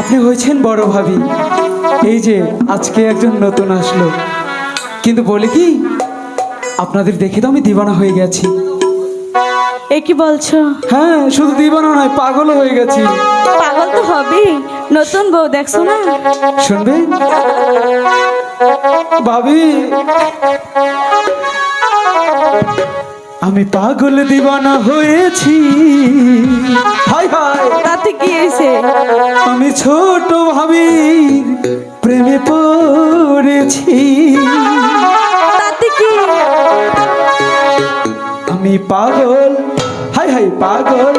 আপনি হয়েছেন বড় ভাবি। এই যে আজকে একজন নতুন আসলো, কিন্তু বলে কি আপনাদের দেখে তো আমি দিবানা হয়ে গেছি। এ কি বলছো? হ্যাঁ, শুধু দিবানা নয়, পাগল হয়ে গেছি। পাগল তো হবে, নতুন বউ দেখছো না? শুনবেন ভাবি, আমি পাগল দিবানা হয়েছি। হাই হাই, তাতে কি হয়েছে? আমি ছোট ভাবির প্রেমে পড়েছি। তাতে কি? আমি পাগল, হাই হাই পাগল,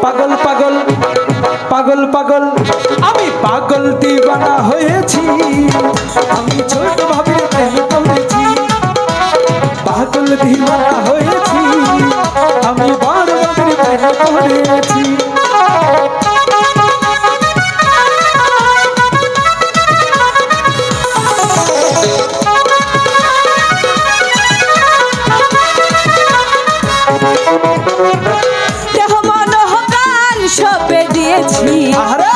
পাগল পাগল পাগল পাগল, আমি পাগল দিবানা হয়েছি। আমি ছোট ভাবির প্রেমে পড়েছি, পাগল দিবানা হয়েছি। আমি বড় ভাবির প্রেমে পড়েছি। দেহ মন কান সবে দিয়েছি, আরে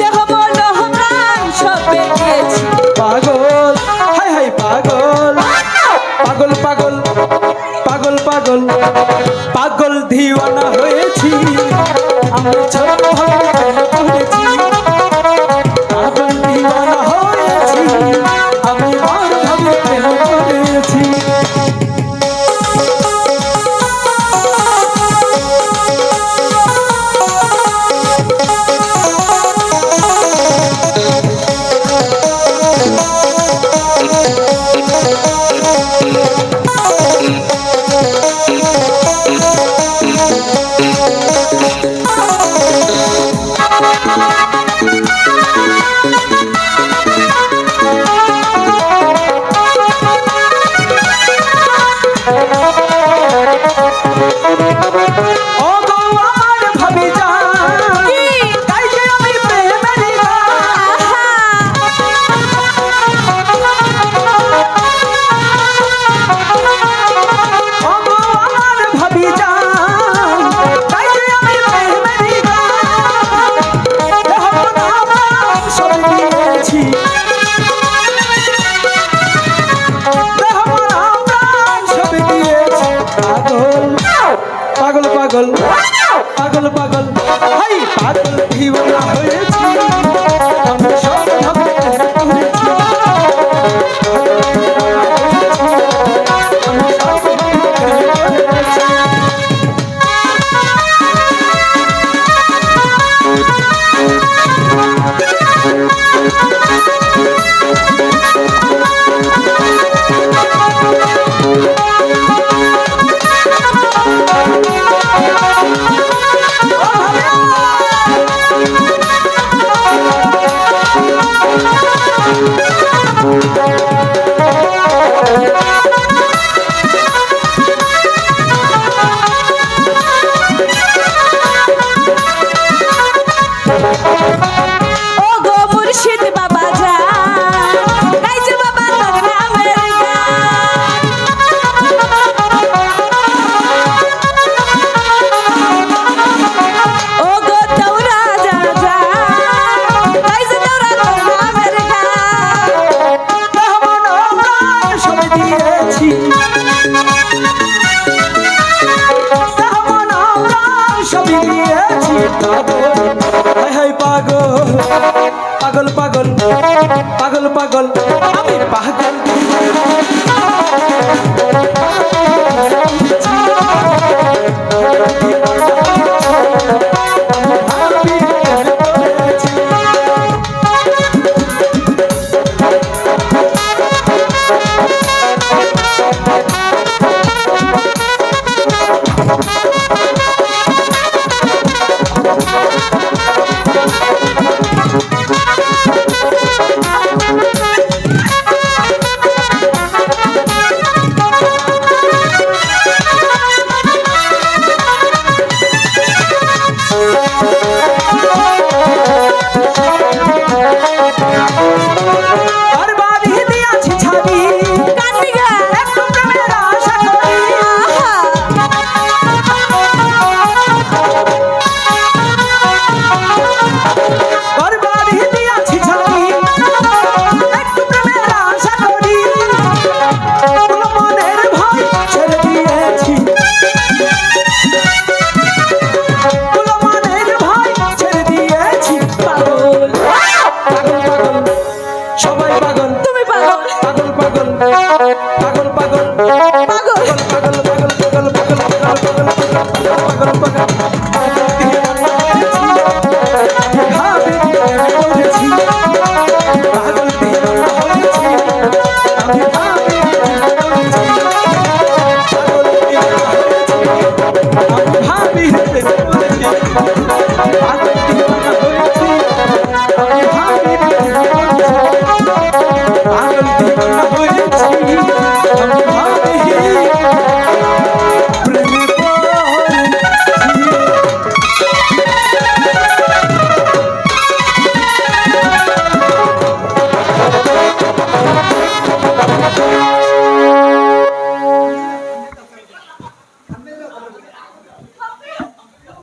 দেহ মন কান সবে দিয়েছি। পাগল, হাই হাই পাগল, পাগল পাগল পাগল পাগল, পাগল দিওয়ানা হয়েছি। আমি ছোট ভাবির প্রেমে পড়েছি, পাগল দিওয়ানা হয়েছি। আমি বড় ভাবির প্রেমে পড়েছি। ও গো আমার ভাবি জান, তাই যে আমি প্রেমের গান। ও গো আমার ভাবি জান, তাই যে আমি প্রেমের গান। দেহ মন প্রাণ সব দিয়েছি, দেহ মন প্রাণ সব দিয়েছি। পাগল পাগল পাগল পাগল, হাই পাগল দিওয়ানা হয়েছি। আমি সব ভাবে পড়েছি, আমি সব ভাবে পড়েছি। ও গো মুর্শিদ বাবা যা, গাইছে বাবা তোর নামের গান। ও গো দৌড়া যা যা, গাইছে দৌড়া তোর নামের গান। দেহ মন প্রাণ সব দিয়েছি, দেহ মন প্রাণ সব দিয়েছি। হাই হাই পাগল, পাগল পাগল পাগল পাগল, আমি পাগল